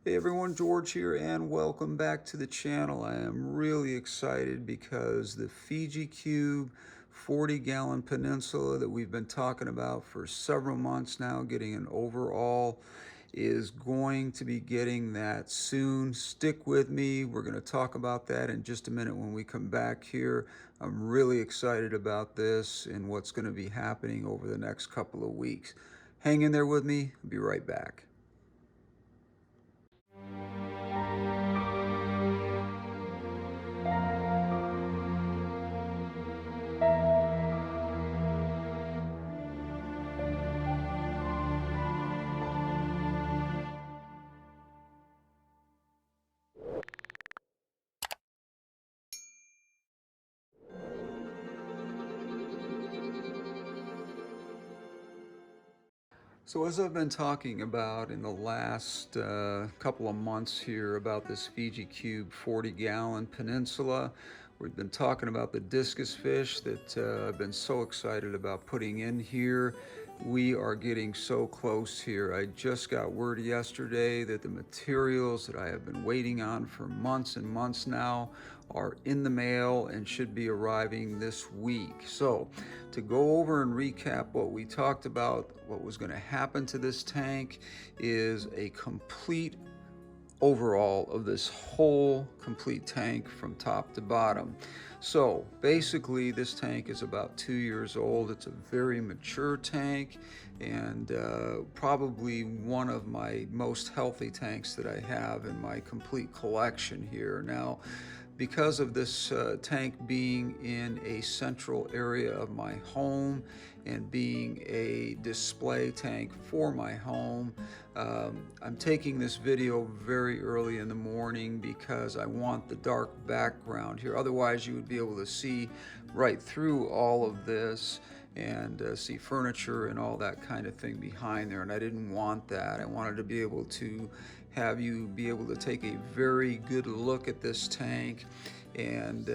Hey everyone, George here and welcome back to the channel. I am really excited because the fijicube 40-gallon Peninsula that we've been talking about for several months now, getting an overall, is going to be getting that soon. Stick with me. We're going to talk about that in just a minute when we come back here. I'm really excited about this and what's going to be happening over the next couple of weeks. Hang in there with me. I'll be right back. So as I've been talking about in the last couple of months here about this fijicube 40-gallon Peninsula, we've been talking about the discus fish that I've been so excited about putting in here. We are getting so close here. I just got word yesterday that the materials that I have been waiting on for months and months now are in the mail and should be arriving this week. So to go over and recap what we talked about, what was going to happen to this tank is a complete overall of this whole complete tank from top to bottom. So basically this tank is about 2 years old. It's a very mature tank and probably one of my most healthy tanks that I have in my complete collection here. Now, because of this tank being in a central area of my home and being a display tank for my home, I'm taking this video very early in the morning because I want the dark background here. Otherwise, you would be able to see right through all of this and see furniture and all that kind of thing behind there, and I didn't want that. I wanted to be able to have you be able to take a very good look at this tank and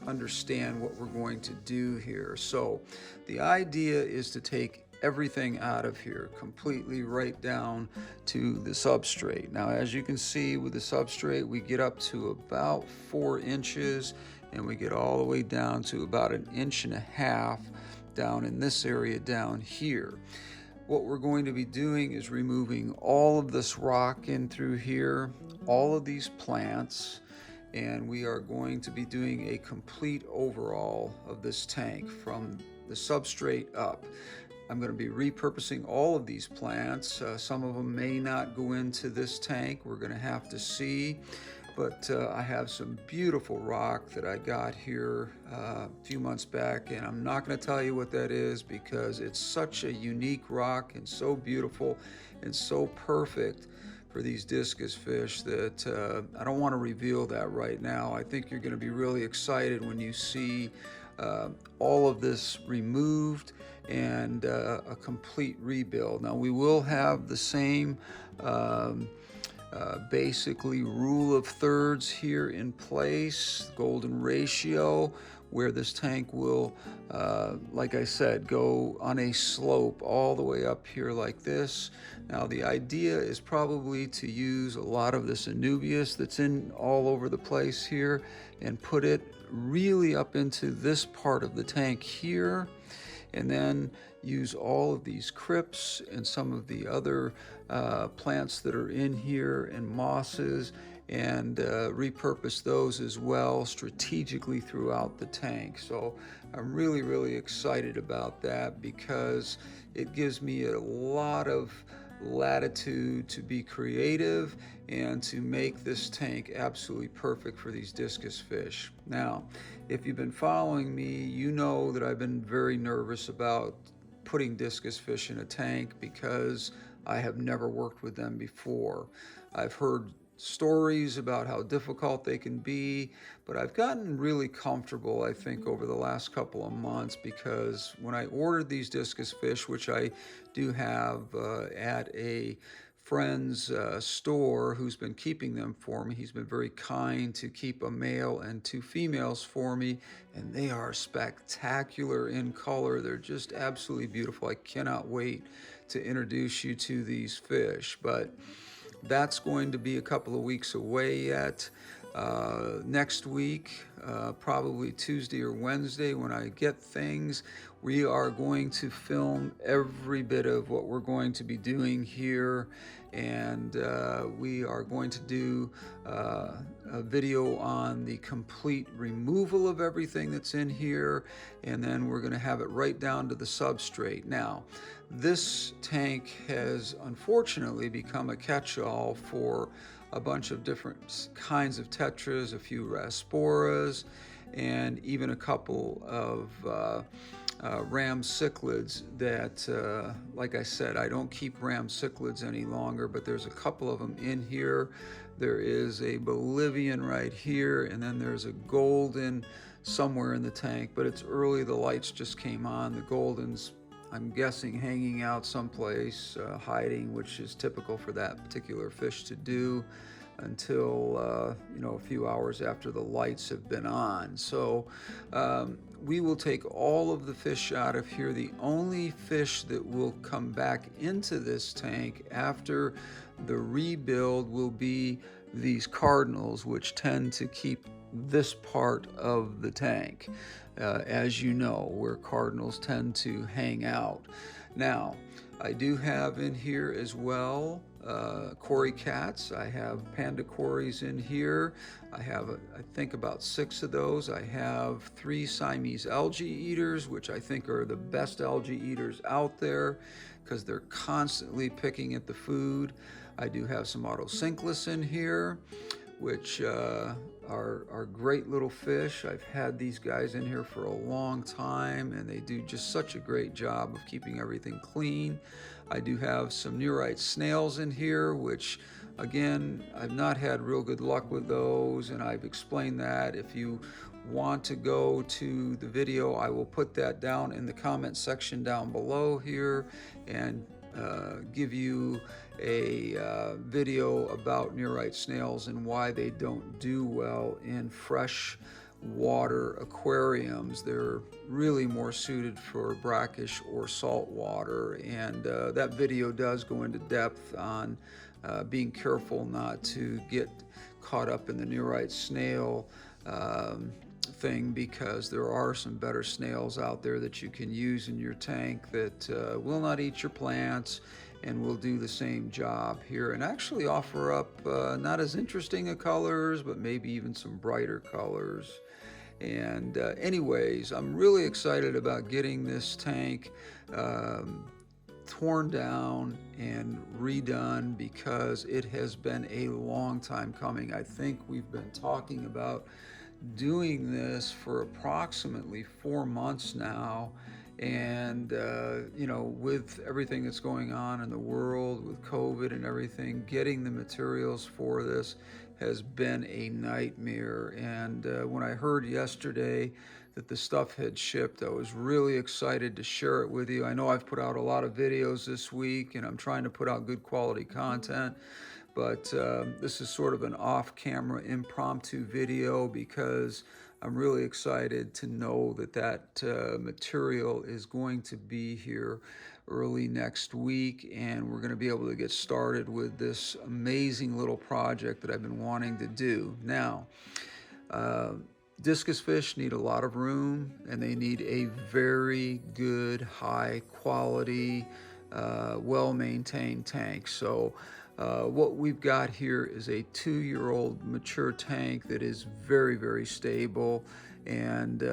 understand what we're going to do here. So the idea is to take everything out of here completely right down to the substrate. Now, as you can see with the substrate, we get up to about 4 inches and we get all the way down to about 1.5 inches down in this area down here. What we're going to be doing is removing all of this rock in through here, all of these plants, and we are going to be doing a complete overhaul of this tank from the substrate up. I'm going to be repurposing all of these plants. Some of them may not go into this tank. We're going to have to see. But I have some beautiful rock that I got here a few months back, and I'm not going to tell you what that is because it's such a unique rock and so beautiful and so perfect for these discus fish that I don't want to reveal that right now. I think you're going to be really excited when you see all of this removed and a complete rebuild. Now, we will have the same basically rule of thirds here in place, golden ratio, where this tank will, like I said, go on a slope all the way up here like this. Now, the idea is probably to use a lot of this Anubias that's in all over the place here and put it really up into this part of the tank here, and then use all of these crypts and some of the other plants that are in here and mosses and repurpose those as well strategically throughout the tank. So I'm really excited about that because it gives me a lot of latitude to be creative and to make this tank absolutely perfect for these discus fish. Now, if you've been following me, you know that I've been very nervous about putting discus fish in a tank because I have never worked with them before. I've heard stories about how difficult they can be, but I've gotten really comfortable, I think, over the last couple of months because when I ordered these discus fish, which I do have at a friend's store who's been keeping them for me. He's been very kind to keep a male and 2 females for me, and they are spectacular in color. They're just absolutely beautiful. I cannot wait to introduce you to these fish. But that's going to be a couple of weeks away yet. Next week, probably Tuesday or Wednesday, when I get things, we are going to film every bit of what we're going to be doing here, and we are going to do a video on the complete removal of everything that's in here, and then we're going to have it right down to the substrate. Now, this tank has unfortunately become a catch-all for a bunch of different kinds of tetras, a few rasporas, and even a couple of ram cichlids that, like I said, I don't keep ram cichlids any longer, but there's a couple of them in here. There is a Bolivian right here, and then there's a golden somewhere in the tank, but it's early, the lights just came on. The golden's, I'm guessing, hanging out someplace, hiding, which is typical for that particular fish to do until a few hours after the lights have been on. So we will take all of the fish out of here. The only fish that will come back into this tank after the rebuild will be these cardinals, which tend to keep this part of the tank, as you know, where cardinals tend to hang out. Now, I do have in here as well cory cats. I have panda cories in here. I have, I think, about 6 of those. I have 3 Siamese algae eaters, which I think are the best algae eaters out there because they're constantly picking at the food. I do have some autocinclus in here, which are great little fish. I've had these guys in here for a long time, and they do just such a great job of keeping everything clean. I do have some neurite snails in here, which, again, I've not had real good luck with those, and I've explained that. If you want to go to the video, I will put that down in the comment section down below here, and give you a video about neurite snails and why they don't do well in fresh water aquariums. They're really more suited for brackish or salt water, and that video does go into depth on being careful not to get caught up in the neurite snail thing, because there are some better snails out there that you can use in your tank that will not eat your plants and will do the same job here and actually offer up not as interesting a colors, but maybe even some brighter colors. And anyways, I'm really excited about getting this tank torn down and redone, because it has been a long time coming. I think we've been talking about doing this for approximately 4 months now, and with everything that's going on in the world with COVID and everything, getting the materials for this has been a nightmare. And when I heard yesterday that the stuff had shipped, I was really excited to share it with you. I know I've put out a lot of videos this week, and I'm trying to put out good quality content, but this is sort of an off-camera impromptu video because I'm really excited to know that that material is going to be here early next week, and we're going to be able to get started with this amazing little project that I've been wanting to do. Now, discus fish need a lot of room, and they need a very good, high quality, well-maintained tank. So what we've got here is a 2-year-old mature tank that is very, very stable, and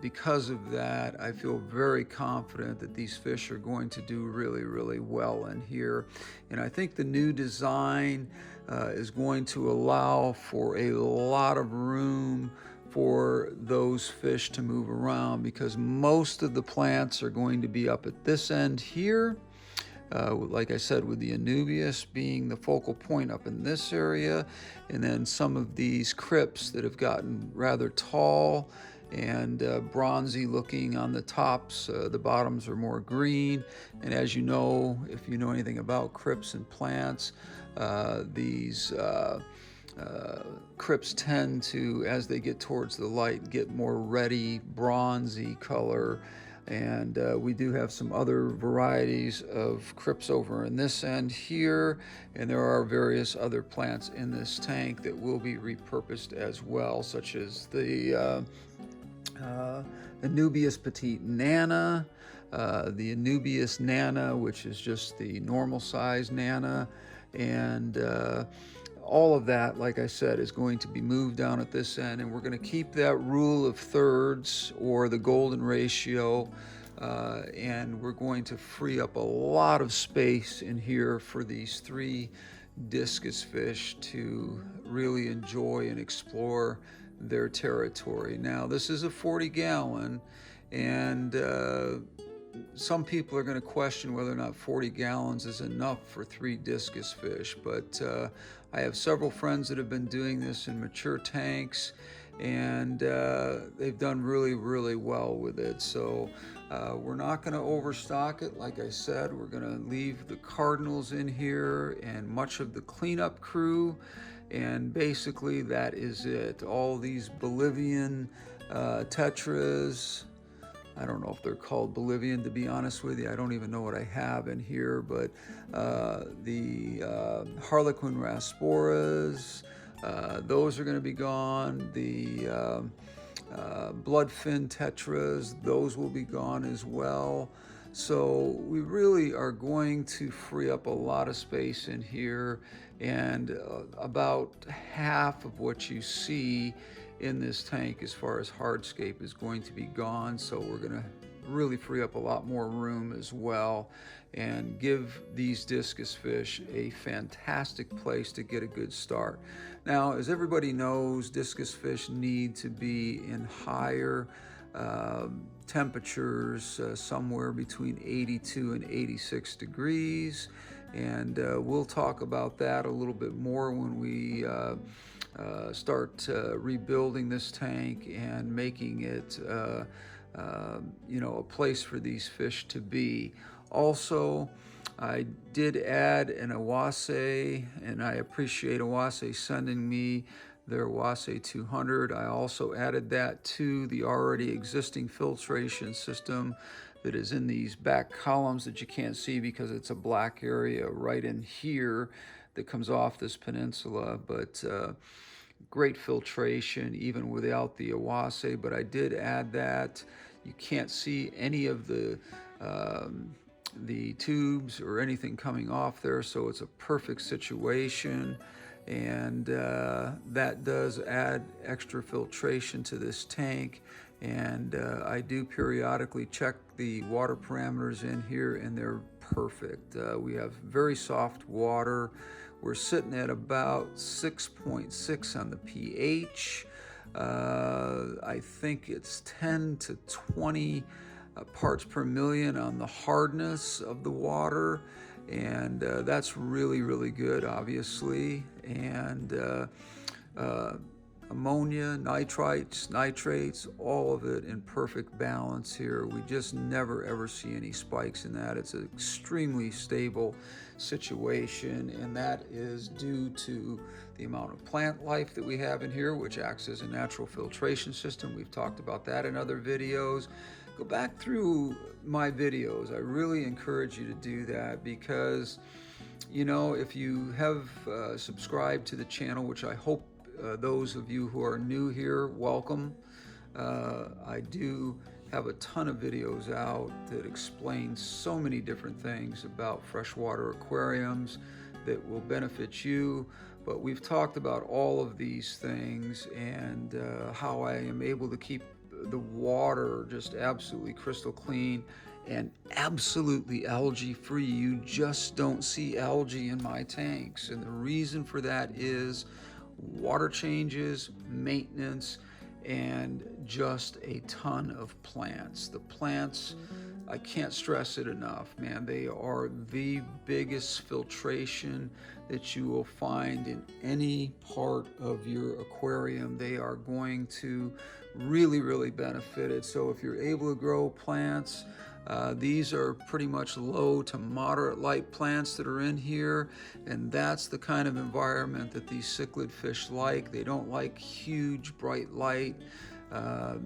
because of that, I feel very confident that these fish are going to do really, really well in here. And I think the new design is going to allow for a lot of room for those fish to move around, because most of the plants are going to be up at this end here. Like I said, with the Anubias being the focal point up in this area, and then some of these crypts that have gotten rather tall and bronzy looking on the tops. The bottoms are more green, and as you know, if you know anything about crypts and plants, these crypts tend to, as they get towards the light, get more reddy, bronzy color. And we do have some other varieties of crypts over in this end here, and there are various other plants in this tank that will be repurposed as well, such as the Anubias petite nana, the Anubias nana, which is just the normal size nana, and all of that, like I said, is going to be moved down at this end, and we're going to keep that rule of thirds or the golden ratio, and we're going to free up a lot of space in here for these 3 discus fish to really enjoy and explore their territory. Now, this is a 40-gallon, and some people are going to question whether or not 40 gallons is enough for 3 discus fish, but I have several friends that have been doing this in mature tanks, and they've done really, really well with it. So we're not going to overstock it. Like I said, we're going to leave the cardinals in here and much of the cleanup crew, and basically that is it. All these Bolivian tetras, I don't know if they're called Bolivian, to be honest with you. I don't even know what I have in here, but the Harlequin rasporas, those are going to be gone. The bloodfin tetras, those will be gone as well. So we really are going to free up a lot of space in here, and about half of what you see in this tank as far as hardscape is going to be gone. So we're going to really free up a lot more room as well, and give these discus fish a fantastic place to get a good start. Now, as everybody knows, discus fish need to be in higher temperatures, somewhere between 82 and 86 degrees, and we'll talk about that a little bit more when we start rebuilding this tank and making it a place for these fish to be. Also, I did add an Awase, and I appreciate Awase sending me their Awase 200. I also added that to the already existing filtration system that is in these back columns that you can't see because it's a black area right in here that comes off this peninsula, but great filtration even without the Awase. But I did add that. You can't see any of the tubes or anything coming off there, so it's a perfect situation, and that does add extra filtration to this tank. And I do periodically check the water parameters in here, and they're perfect. We have very soft water. We're sitting at about 6.6 on the pH. I think it's 10 to 20 parts per million on the hardness of the water, and that's really, really good, obviously. And ammonia, nitrites, nitrates, all of it in perfect balance here. We just never ever see any spikes in that. It's an extremely stable situation, and that is due to the amount of plant life that we have in here, which acts as a natural filtration system. We've talked about that in other videos. Go back through my videos. I really encourage you to do that, because if you have subscribed to the channel, which I hope those of you who are new here, welcome. I do have a ton of videos out that explain so many different things about freshwater aquariums that will benefit you. But we've talked about all of these things, and how I am able to keep the water just absolutely crystal clean and absolutely algae free. You just don't see algae in my tanks, and the reason for that is water changes, maintenance, and just a ton of plants. The plants, I can't stress it enough, man. They are the biggest filtration that you will find in any part of your aquarium. They are going to really, really benefit it. So if you're able to grow plants, these are pretty much low to moderate light plants that are in here, and that's the kind of environment that these cichlid fish like. They don't like huge bright light.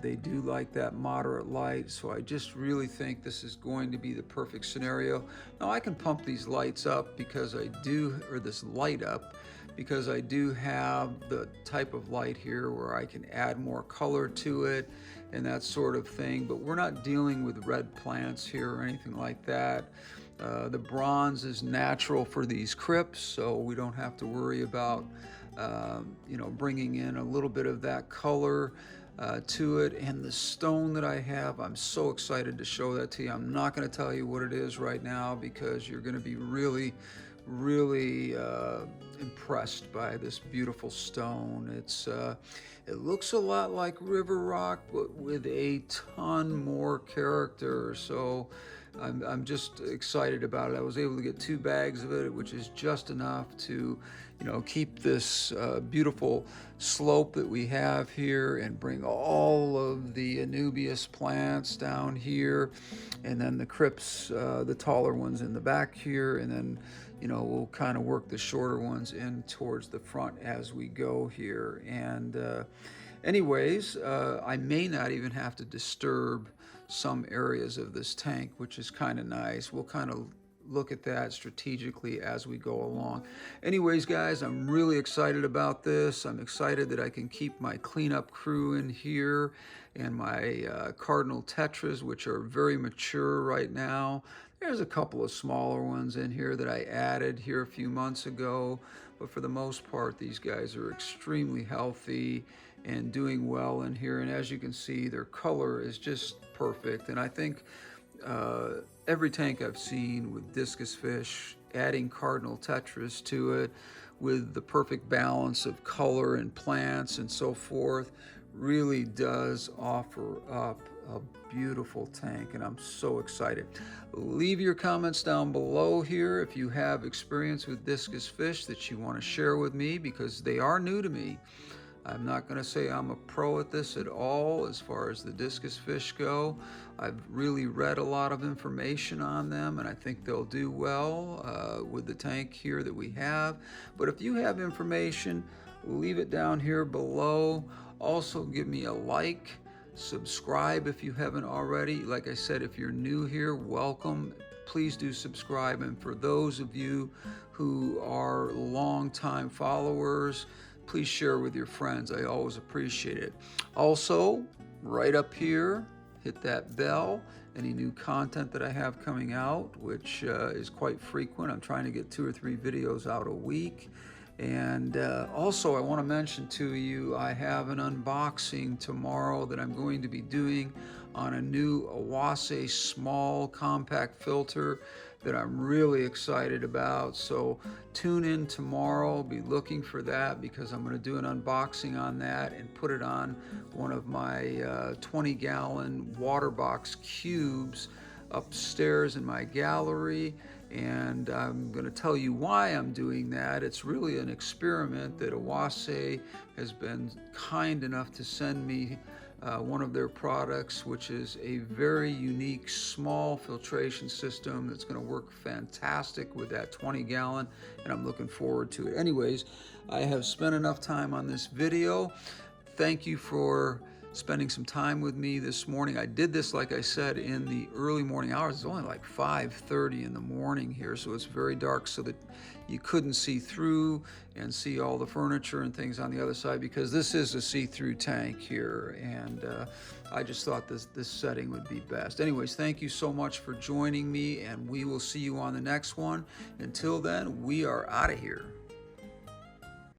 They do like that moderate light, so I just really think this is going to be the perfect scenario. Now I can pump these lights up because I do, or this light up, because I do have the type of light here where I can add more color to it and that sort of thing, but we're not dealing with red plants here or anything like that. The bronze is natural for these crypts, so we don't have to worry about bringing in a little bit of that color to it. And the stone that I have, I'm so excited to show that to you. I'm not going to tell you what it is right now because you're going to be really impressed by this beautiful stone. It looks a lot like river rock, but with a ton more character. So I'm just excited about it. I was able to get 2 bags of it, which is just enough to, keep this beautiful slope that we have here and bring all of the Anubias plants down here, and then the crypts, the taller ones in the back here, and then we'll kind of work the shorter ones in towards the front as we go here. And anyways, I may not even have to disturb some areas of this tank, which is kind of nice. We'll kind of look at that strategically as we go along. Anyways, guys, I'm really excited about this. I'm excited that I can keep my cleanup crew in here and my cardinal tetras, which are very mature right now. There's a couple of smaller ones in here that I added here a few months ago, but for the most part, these guys are extremely healthy and doing well in here. And as you can see, their color is just perfect. And I think every tank I've seen with discus fish, adding cardinal tetras to it with the perfect balance of color and plants and so forth really does offer up a beautiful tank, and I'm so excited. Leave your comments down below here if you have experience with discus fish that you want to share with me, because they are new to me. I'm not going to say I'm a pro at this at all as far as the discus fish go. I've really read a lot of information on them, and I think they'll do well with the tank here that we have. But if you have information, leave it down here below. Also, give me a like, subscribe if you haven't already. Like I said, if you're new here, welcome. Please do subscribe. And for those of you who are longtime followers, please share with your friends. I always appreciate it. Also, right up here, hit that bell. Any new content that I have coming out, which is quite frequent. I'm trying to get 2 or 3 videos out a week. And also, I want to mention to you, I have an unboxing tomorrow that I'm going to be doing on a new Awase small compact filter that I'm really excited about. So tune in tomorrow, be looking for that, because I'm going to do an unboxing on that and put it on one of my 20-gallon water box cubes upstairs in my gallery. And I'm going to tell you why I'm doing that. It's really an experiment that Awase has been kind enough to send me one of their products, which is a very unique small filtration system that's going to work fantastic with that 20-gallon, and I'm looking forward to it. Anyways, I have spent enough time on this video. Thank you for spending some time with me this morning. I did this, like I said, in the early morning hours. It's only like 5:30 in the morning here, so it's very dark, so that you couldn't see through and see all the furniture and things on the other side, because this is a see-through tank here, and I just thought this setting would be best. Anyways, thank you so much for joining me, and we will see you on the next one. Until then, we are out of here.